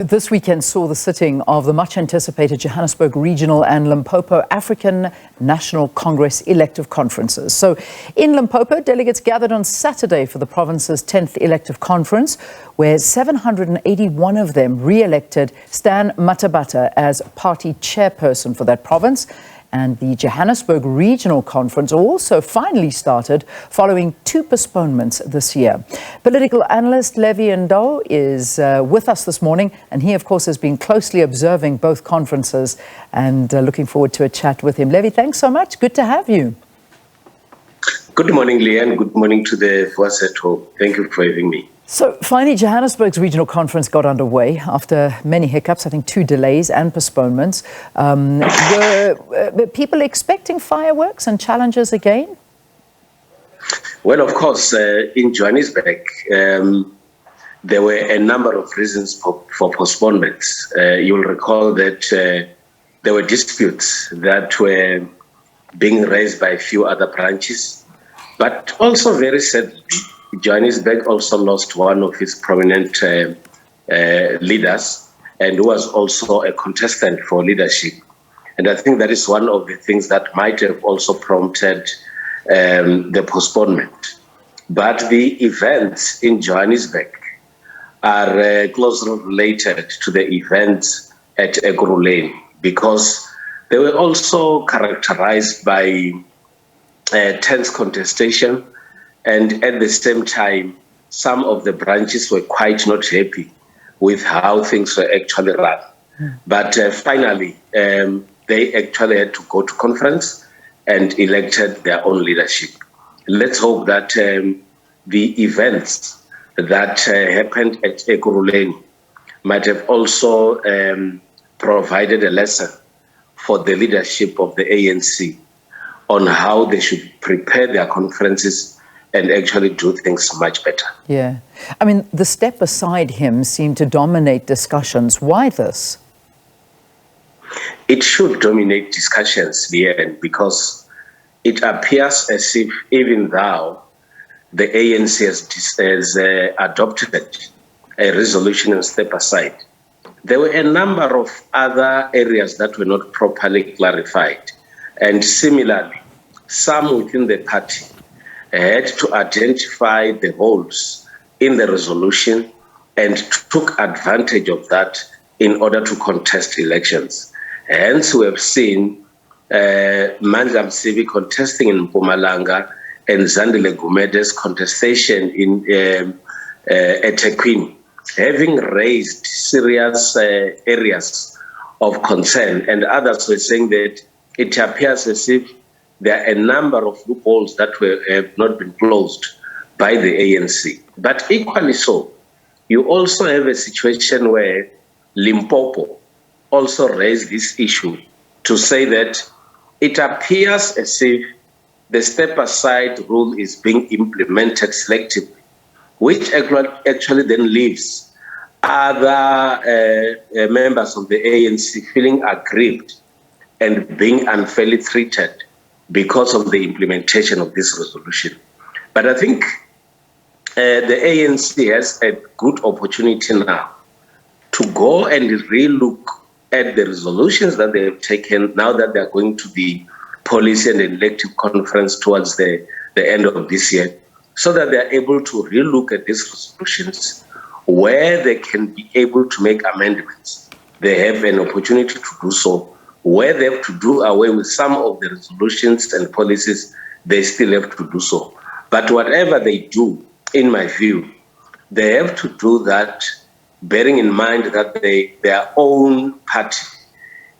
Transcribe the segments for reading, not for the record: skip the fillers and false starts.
This weekend saw the sitting of the much-anticipated Johannesburg Regional and Limpopo African National Congress elective conferences. So in Limpopo, delegates gathered on Saturday for the province's 10th elective conference, where 781 of them re-elected Stan Mathabatha as party chairperson for that province. And the Johannesburg Regional Conference also finally started following 2 postponements this year. Political analyst Levy Ndou is with us this morning, and he, of course, has been closely observing both conferences and looking forward to a chat with him. Levy, thanks so much. Good to have you. Good morning, Leanne. Good morning to the viewers at home. Thank you for having me. So finally, Johannesburg's regional conference got underway after many hiccups, I think 2 delays and postponements. Were people expecting fireworks and challenges again? Well, of course, in Johannesburg, there were a number of reasons for postponements. You'll recall that there were disputes that were being raised by a few other branches, but also very sadly, Johannesburg also lost one of its prominent leaders, and who was also a contestant for leadership. And I think that is one of the things that might have also prompted the postponement. But the events in Johannesburg are closely related to the events at Ekurhuleni, because they were also characterized by tense contestation. And at the same time, some of the branches were quite not happy with how things were actually run. But finally, they actually had to go to conference and elected their own leadership. Let's hope that the events that happened at Ekurhuleni might have also provided a lesson for the leadership of the ANC on how they should prepare their conferences and actually do things much better. Yeah. I mean, the step aside him seemed to dominate discussions. Why this? It should dominate discussions, Leanne, because it appears as if even though the ANC has adopted a resolution and step aside, there were a number of other areas that were not properly clarified. And similarly, some within the party had to identify the holes in the resolution and took advantage of that in order to contest elections. Hence, we have seen Mandla Msibi contesting in Mpumalanga and Zandile Gumede's contestation in eThekwini, having raised serious areas of concern. And others were saying that it appears as if there are a number of loopholes that have not been closed by the ANC. But equally so, you also have a situation where Limpopo also raised this issue to say that it appears as if the step-aside rule is being implemented selectively, which actually then leaves other members of the ANC feeling aggrieved and being unfairly treated because of the implementation of this resolution. But I think the ANC has a good opportunity now to go and relook at the resolutions that they have taken now that they are going to the policy and elective conference towards the end of this year, so that they are able to relook at these resolutions where they can be able to make amendments. They have an opportunity to do so. Where they have to do away with some of the resolutions and policies, they still have to do so. But whatever they do, in my view, they have to do that bearing in mind that their own party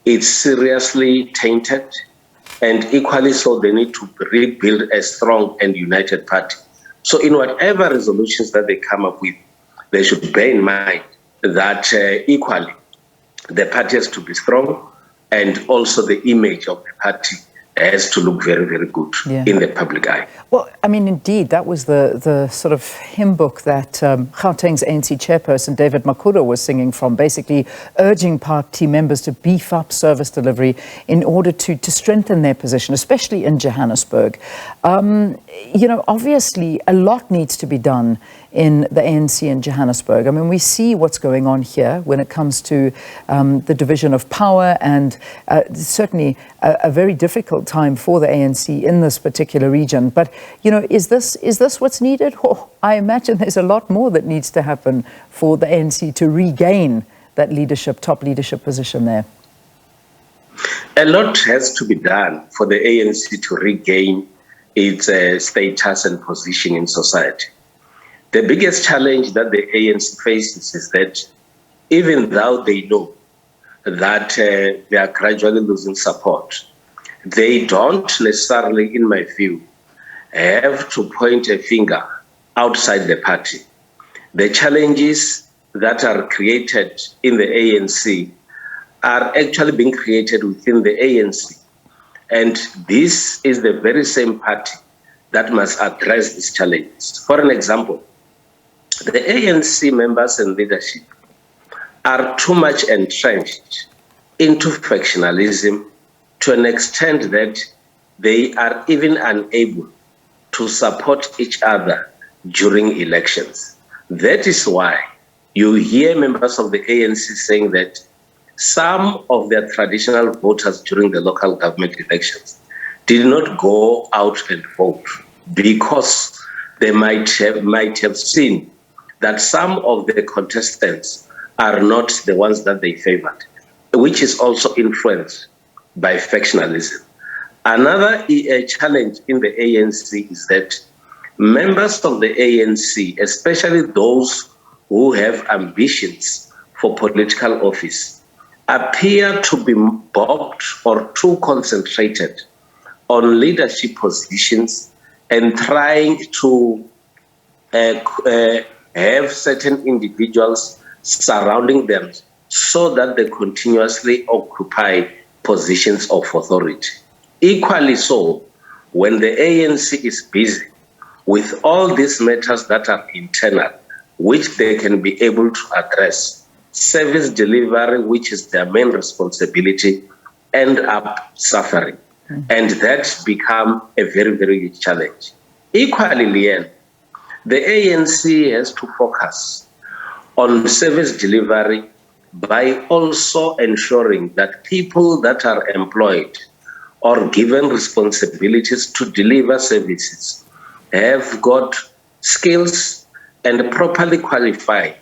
is seriously tainted, and equally so they need to rebuild a strong and united party. So in whatever resolutions that they come up with, they should bear in mind that equally the party has to be strong, and also the image of the party has to look very, very good in the public eye. Well, I mean, indeed, that was the sort of hymn book that Gauteng's ANC chairperson, David Makudo, was singing from, basically urging party members to beef up service delivery in order to strengthen their position, especially in Johannesburg. You know, obviously, a lot needs to be done in the ANC in Johannesburg. I mean, we see what's going on here when it comes to the division of power, and certainly a very difficult time for the ANC in this particular region. But, you know, is this what's needed? Oh, I imagine there's a lot more that needs to happen for the ANC to regain that top leadership position there. A lot has to be done for the ANC to regain its status and position in society. The biggest challenge that the ANC faces is that even though they know that they are gradually losing support, they don't necessarily, in my view, have to point a finger outside the party. The challenges that are created in the ANC are actually being created within the ANC. And this is the very same party that must address these challenges. For an example, the ANC members and leadership are too much entrenched into factionalism to an extent that they are even unable to support each other during elections. That is why you hear members of the ANC saying that some of their traditional voters during the local government elections did not go out and vote because they might have seen that some of the contestants are not the ones that they favored, which is also influenced by factionalism. Another challenge in the ANC is that members of the ANC, especially those who have ambitions for political office, appear to be bogged or too concentrated on leadership positions and trying to have certain individuals surrounding them so that they continuously occupy positions of authority. Equally so, when the ANC is busy with all these matters that are internal, which they can be able to address, service delivery, which is their main responsibility, end up suffering. And that's become a very, very huge challenge. Equally, Leanne, the ANC has to focus on service delivery by also ensuring that people that are employed or given responsibilities to deliver services have got skills and properly qualified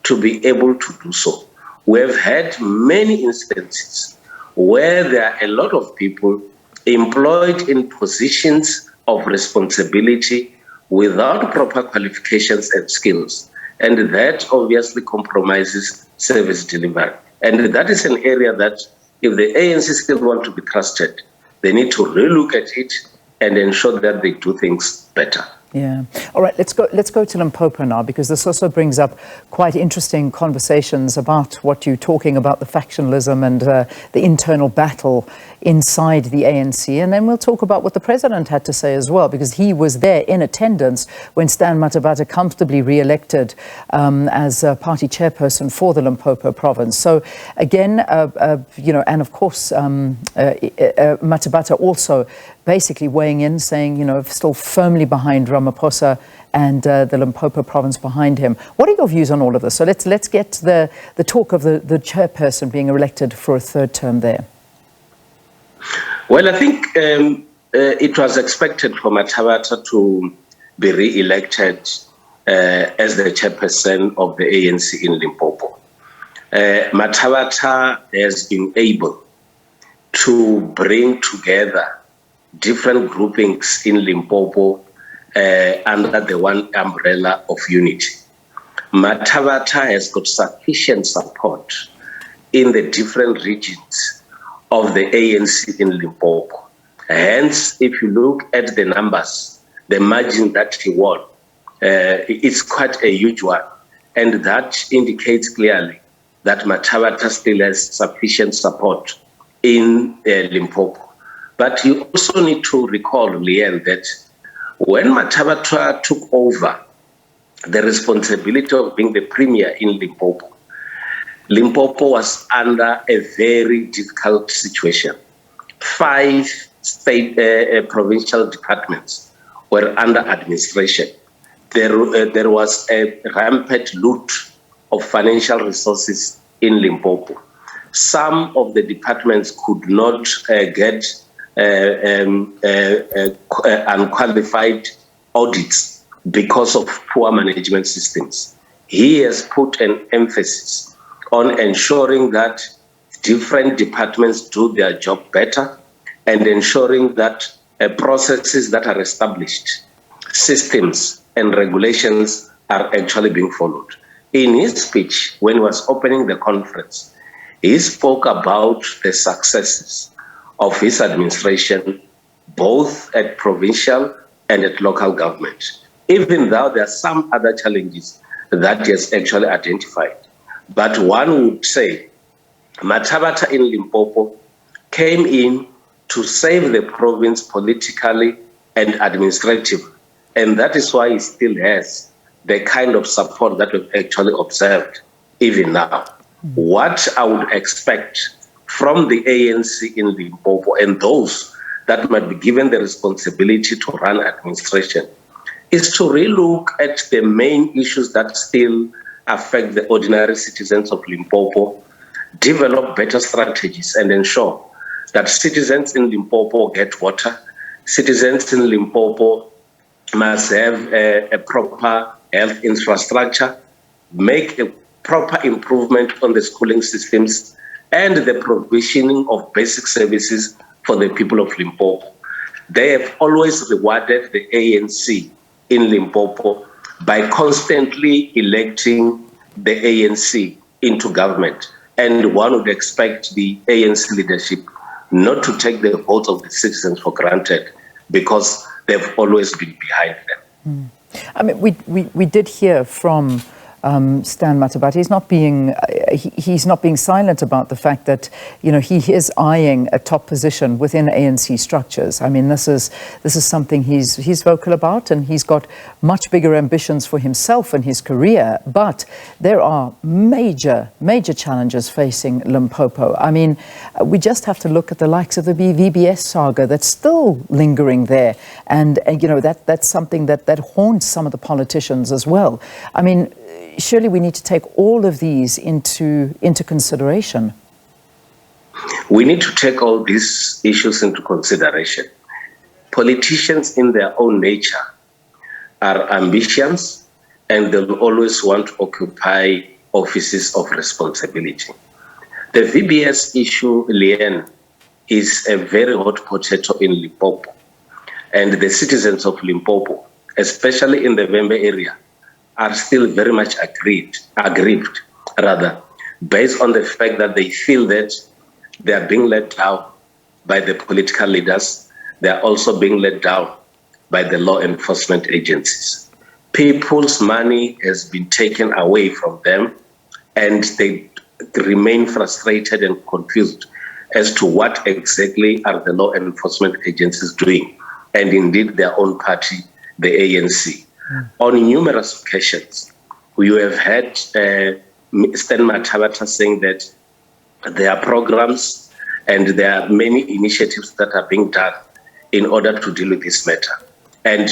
to be able to do so. We have had many instances where there are a lot of people employed in positions of responsibility without proper qualifications and skills. And that obviously compromises service delivery. And that is an area that if the ANC still want to be trusted, they need to relook at it and ensure that they do things better. Yeah. All right, let's go to Limpopo now, because this also brings up quite interesting conversations about what you're talking about, the factionalism and the internal battle inside the ANC. And then we'll talk about what the president had to say as well, because he was there in attendance when Stan Mathabatha comfortably re-elected as party chairperson for the Limpopo province. So again, you know, and of course, Mathabatha also basically weighing in, saying, you know, still firmly behind Ramaphosa and the Limpopo province behind him. What are your views on all of this? So let's get the talk of the chairperson being elected for a third term there. Well, I think it was expected for Mathabatha to be re-elected as the chairperson of the ANC in Limpopo. Mathabatha has been able to bring together different groupings in Limpopo under the one umbrella of unity. Mathabatha has got sufficient support in the different regions of the ANC in Limpopo. Hence, if you look at the numbers, the margin that he won, it's quite a huge one. And that indicates clearly that Mathabatha still has sufficient support in Limpopo. But you also need to recall, Leanne, that when Mathabatha took over the responsibility of being the premier in Limpopo, Limpopo was under a very difficult situation. 5 state provincial departments were under administration. there was a rampant loot of financial resources in Limpopo. Some of the departments could not get unqualified audits because of poor management systems. He has put an emphasis on ensuring that different departments do their job better and ensuring that processes that are established, systems and regulations are actually being followed. In his speech, when he was opening the conference, he spoke about the successes of his administration, both at provincial and at local government, even though there are some other challenges that he has actually identified. But one would say Mathabatha in Limpopo came in to save the province politically and administratively. And that is why he still has the kind of support that we've actually observed even now. What I would expect from the ANC in Limpopo and those that might be given the responsibility to run administration is to relook at the main issues that still affect the ordinary citizens of Limpopo, develop better strategies and ensure that citizens in Limpopo get water, citizens in Limpopo must have a proper health infrastructure, make a proper improvement on the schooling systems and the provisioning of basic services for the people of Limpopo. They have always rewarded the ANC in Limpopo by constantly electing the ANC into government. And one would expect the ANC leadership not to take the votes of the citizens for granted because they've always been behind them. I mean, we did hear from Stan Mathabatha. He's not being silent about the fact that, you know, he is eyeing a top position within ANC structures. I mean, this is something he's vocal about, and he's got much bigger ambitions for himself and his career. But there are major challenges facing Limpopo. I mean, we just have to look at the likes of the VBS saga that's still lingering there, and you know, that's something that haunts some of the politicians as well. I mean, surely we need to take all of these into consideration. We need to take all these issues into consideration. Politicians in their own nature are ambitious and they'll always want to occupy offices of responsibility. The VBS issue, Leanne, is a very hot potato in Limpopo. And the citizens of Limpopo, especially in the Vembe area, are still very much aggrieved, based on the fact that they feel that they are being let down by the political leaders. They are also being let down by the law enforcement agencies. People's money has been taken away from them, and they remain frustrated and confused as to what exactly are the law enforcement agencies doing, and indeed their own party, the ANC. On numerous occasions, we have had Stan Mathabatha saying that there are programs and there are many initiatives that are being done in order to deal with this matter. And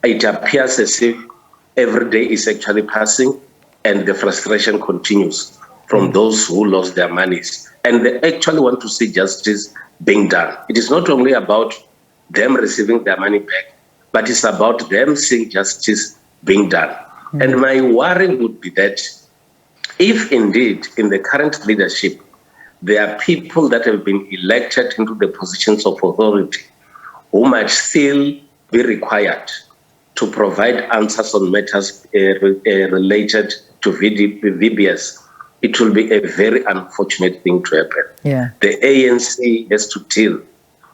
it appears as if every day is actually passing and the frustration continues from those who lost their monies. And they actually want to see justice being done. It is not only about them receiving their money back, but it's about them seeing justice being done. And my worry would be that if indeed in the current leadership, there are people that have been elected into the positions of authority who might still be required to provide answers on matters related to VBS, it will be a very unfortunate thing to happen. Yeah. The ANC has to deal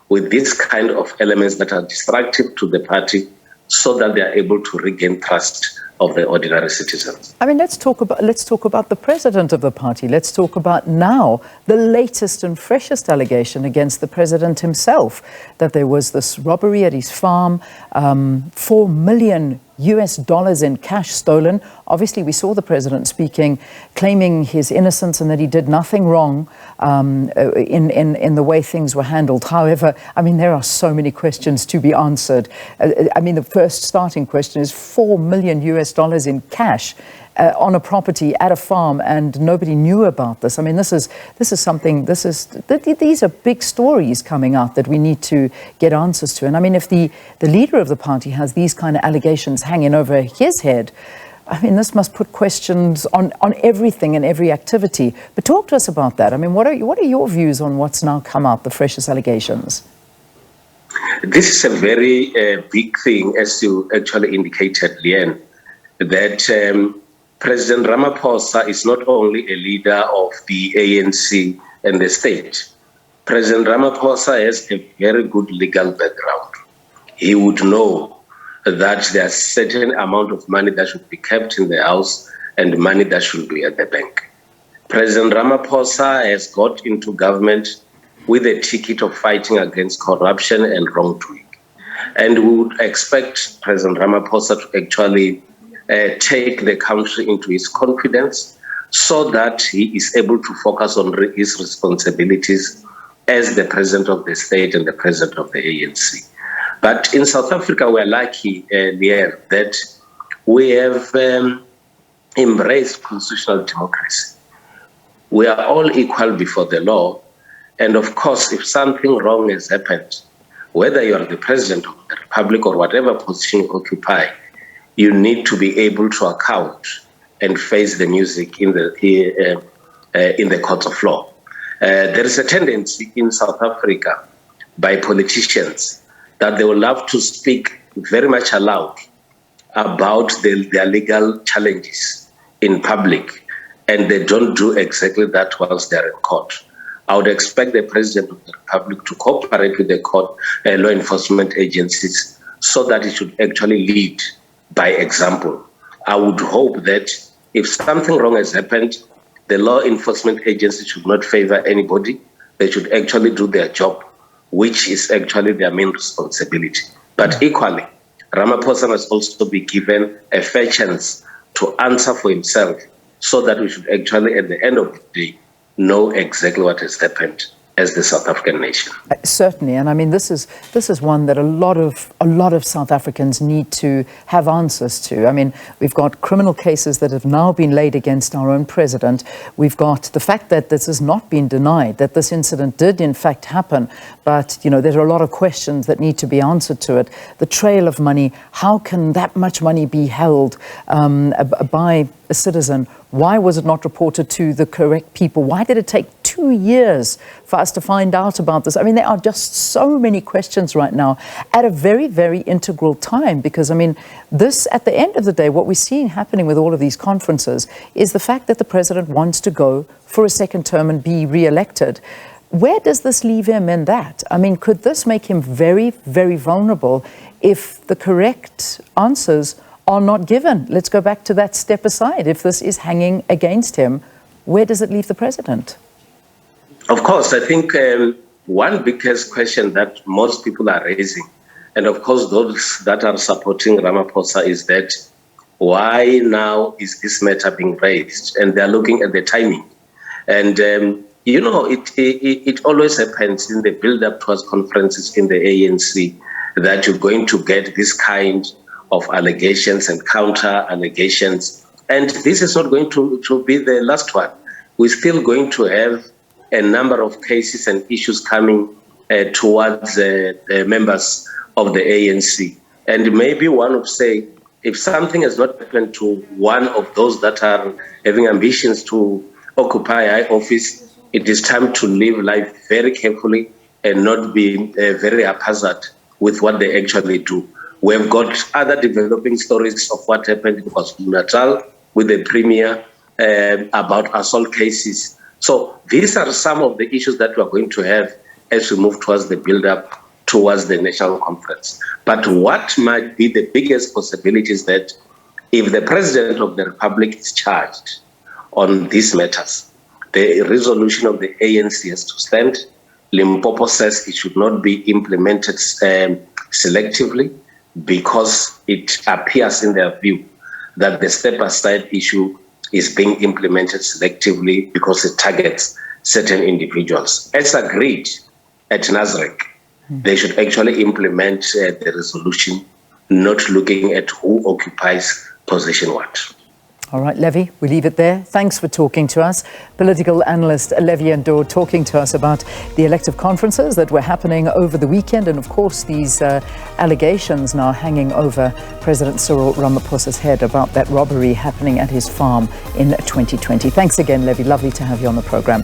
with these kind of elements that are destructive to the party so that they are able to regain trust of the ordinary citizens. I mean, let's talk about the president of the party. Let's talk about now the latest and freshest allegation against the president himself, that there was this robbery at his farm, 4 million US dollars in cash stolen. Obviously, we saw the president speaking, claiming his innocence and that he did nothing wrong in the way things were handled. However, I mean, there are so many questions to be answered. I mean, the first starting question is $4 million US dollars in cash on a property at a farm, and nobody knew about this. I mean, these are big stories coming out that we need to get answers to. And I mean, if the leader of the party has these kind of allegations hanging over his head, I mean, this must put questions on everything and every activity. But talk to us about that. I mean, what are your views on what's now come out, the freshest allegations? This is a very big thing, as you actually indicated, Leanne, that President Ramaphosa is not only a leader of the ANC and the state. President Ramaphosa has a very good legal background. He would know that there's a certain amount of money that should be kept in the house and money that should be at the bank. President Ramaphosa has got into government with a ticket of fighting against corruption and wrongdoing. And we would expect President Ramaphosa to actually take the country into his confidence so that he is able to focus on his responsibilities as the president of the state and the president of the ANC. But in South Africa, we're lucky, Leanne, that we have embraced constitutional democracy. We are all equal before the law. And of course, if something wrong has happened, whether you are the president of the republic or whatever position you occupy, you need to be able to account and face the music in the courts of law. There is a tendency in South Africa by politicians that they will love to speak very much aloud about their legal challenges in public, and they don't do exactly that whilst they're in court. I would expect the president of the republic to cooperate with the court law enforcement agencies so that it should actually lead by example. I would hope that if something wrong has happened, the law enforcement agency should not favor anybody. They should actually do their job, which is actually their main responsibility. But equally, Ramaphosa must also be given a fair chance to answer for himself so that we should actually, at the end of the day, know exactly what has happened as the South African nation. Certainly, and I mean, this is one that a lot of South Africans need to have answers to. I mean, we've got criminal cases that have now been laid against our own president. We've got the fact that this has not been denied, that this incident did in fact happen, but you know, there are a lot of questions that need to be answered to it. The trail of money, how can that much money be held by a citizen? Why was it not reported to the correct people? Why did it take 2 years for us to find out about this? I mean, there are just so many questions right now at a very, very integral time, because, I mean, this, at the end of the day, what we're seeing happening with all of these conferences is the fact that the president wants to go for a second term and be re-elected. Where does this leave him in that? I mean, could this make him very, very vulnerable if the correct answers are not given? Let's go back to that step aside. If this is hanging against him, where does it leave the president? Of course, I think one biggest question that most people are raising, and of course those that are supporting Ramaphosa, is that why now is this matter being raised? And they're looking at the timing. And, you know, it always happens in the build-up towards conferences in the ANC that you're going to get this kind of allegations and counter-allegations. And this is not going to be the last one. We're still going to have a number of cases and issues coming towards members of the ANC. And maybe one would say, if something has not happened to one of those that are having ambitions to occupy high office, it is time to live life very carefully and not be very haphazard with what they actually do. We've got other developing stories of what happened in KwaZulu-Natal with the premier about assault cases. So these are some of the issues that we're going to have as we move towards the build-up towards the national conference. But what might be the biggest possibility is that if the president of the republic is charged on these matters, the resolution of the ANC has to stand. Limpopo says it should not be implemented selectively. because it appears in their view that the step aside issue is being implemented selectively because it targets certain individuals. As agreed at Nasrec, they should actually implement the resolution, not looking at who occupies position what. All right, Levy, we leave it there. Thanks for talking to us. Political analyst Levy Ndou talking to us about the elective conferences that were happening over the weekend, and of course these allegations now hanging over President Cyril Ramaphosa's head about that robbery happening at his farm in 2020. Thanks again, Levy. Lovely to have you on the program.